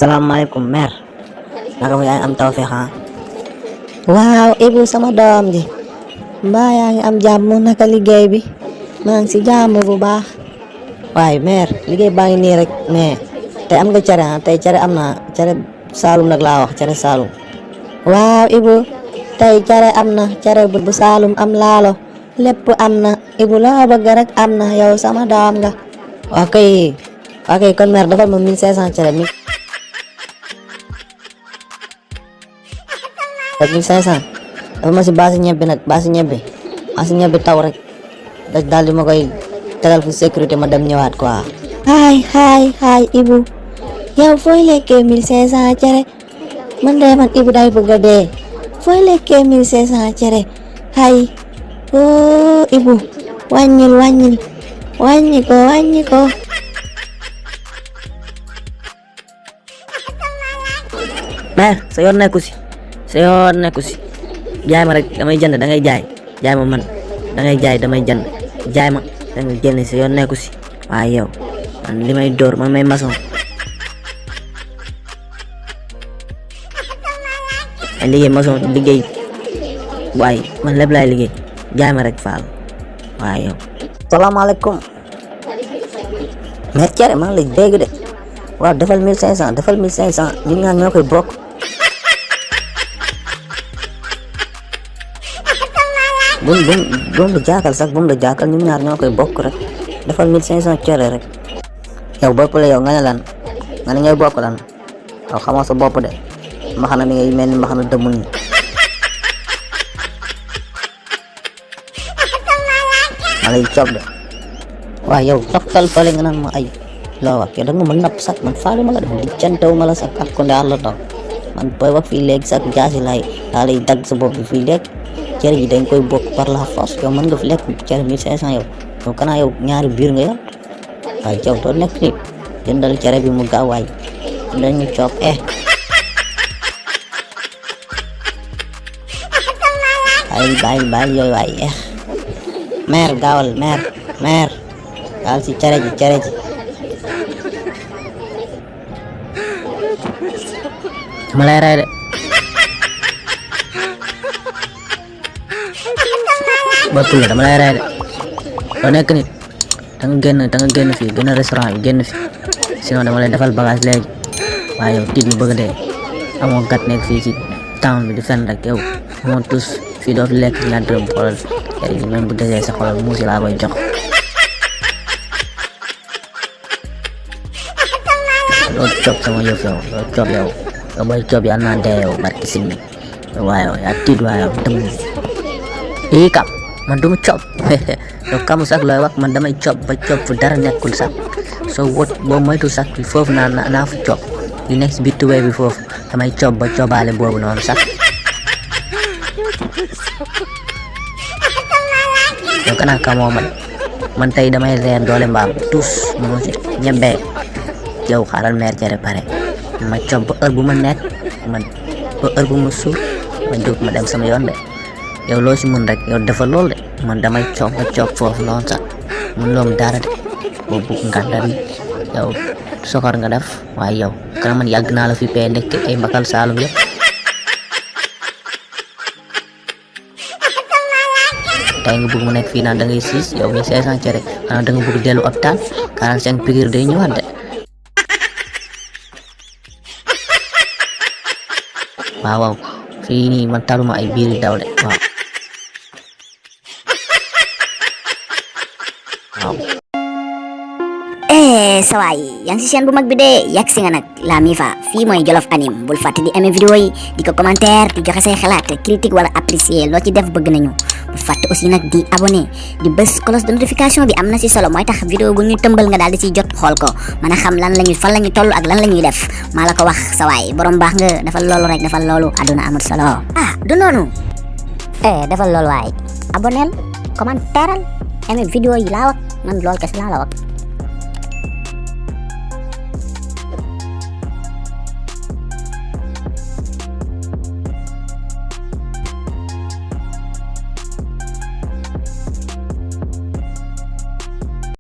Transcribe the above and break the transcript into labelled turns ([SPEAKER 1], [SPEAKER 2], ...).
[SPEAKER 1] Assalamualaikum mer, naka mo yaa am tawfiq ha. Wow ibu sama doom ji mbaa yaa ngi am jàmm naka liggéey bi maa ngi si jàmm bu baax. waaye mer liggéey baa ngi nii rek mais tey am nga cere ha, tey cere am na cere Saalum nag laa wax cere Saalum. waaw ibu tey cere am na cere bu Saalum am laalo lépp am na ibu loo bëgg rek am na yow sama doom nga. ok kon mer defal ma 1500 cere mi 1500 dafa ma si baasi ñebbe nag baasi ñebbe taw rek daal di ma koy tegal fi sécurité ma dem ñëwaat quoi. hay ibu yow fooy lekkee 1500 cere man ibu day bëgg a dee fooy lekkee 1500 cere hay ibu wàññi ko mer sa yoon nekku si jaay ma rek damay jënd da ngay jaay ma man da ngay jaay damay jënd jaay ma da nga génn sa yoon nekku si. waaye yow man li may dóor man may maçon ay liggéey maçon liggéey waaye man lépp laay liggéey jaay ma rek faal. waaye yow salaamaaleykum mais cere maa ngi lay dégg de waaw defal 1500 ñu ñaar ñoo koy bokk. bum la jaakal ñun ñaar ñoo koy bokk rek defal 1500 cere rek. yow bopp la yow nga ne lan nga ne ñooy bokk lan yow xamoo sa bopp de mbaxana mi ngay mel ni mbaxana dëmm ni ma lay cob de. waaw yow toppal fale nga naan ma ay loo wax yow da nga ma napp sax man faale ma la def di cantaw ma la sax ak ko ndaar la taw man booy wax fii léegi sax jaasi lay dagg sa bopp bi fii léegi cere ji dañ koy bokk par la force yow mën nga fi lekk cere 1500 yow kanaa yow ñaari biir nga yor waaye yow doo nekk nit jëndal cere bi mu gaaw waay dañu coob bàyyi yooyu waay mer gaawal gaawal si cere ji dama lay rey de bopp la dama lay rey de doo nekk nit da nga génn fii génn restaurant bi génn fi sinon dama lay defal bagage léegi. waaye yow tiit lu bëgg dee amoo gat nekk fii ci town bi di fen rek yow amoo tus fii doo fi lekk ñaar dërëm xoolal cere ji même bu desee sa xoolal muusi laa koy jox. doo cob sama yëf yow doo cob yow yow booy cob yàlla naa dee yow barki simmi waaye yow yaa tiit waaye yow dëmm kam man duma cob yow kamu sax looy wax man damay cob ba cob fu dara nekkul sax soo wot boo moytu sax fi foofu naa fu cob li nekk si biir tubéy bi foofu damay cob ba cobaale boobu noonu sax. yow kanaa kamoo man tey damay reer doole mbaam tous mënu si ñebee yow xaaral meer cere pare ma cob ba heure bu ma nekk man ba heure bu ma suur ma jóg ma dem sama yoon de. yow loo si mun rek yow dafa lool de man damay cob ba cob foofu noonu sax mun loom dara de boobu nganda bi yow soxor nga def. waaye yow kana man yàgg naa la fi pee nekk ay mbakal Saalum yëpp. tey nga bëgg mu nekk fii naan da ngay siis yow 1500 cere xanaa da nga bëgg dellu hôpital 45 piqûre day ñëwaat de. waaw fii nii man taluma ay biir daw de waaw.
[SPEAKER 2] sawaay yaa ngi si chaîne bu mag bi de yàgg si nga nag la Mifa fii mooy Jolof Anime bul fàtte di aimer vidéo yi di ko commentaire di joxe say xalaat critique wala apprécier loo ci def bëgg nañu bul fàtte aussi nag di abonné di bës cloche de notification bi am na si solo mooy tax vidéo bu ñu tëmbal nga daal di siy jot xool ko mën a xam fan la ñu toll ak lan la ñuy def maa la ko wax sawaay borom baax nga defal loolu rek defal loolu àdduna amul solo du noonu defal loolu waay abonnel commentaire aimer vidéo yi laa wax man loolu kese laa la wax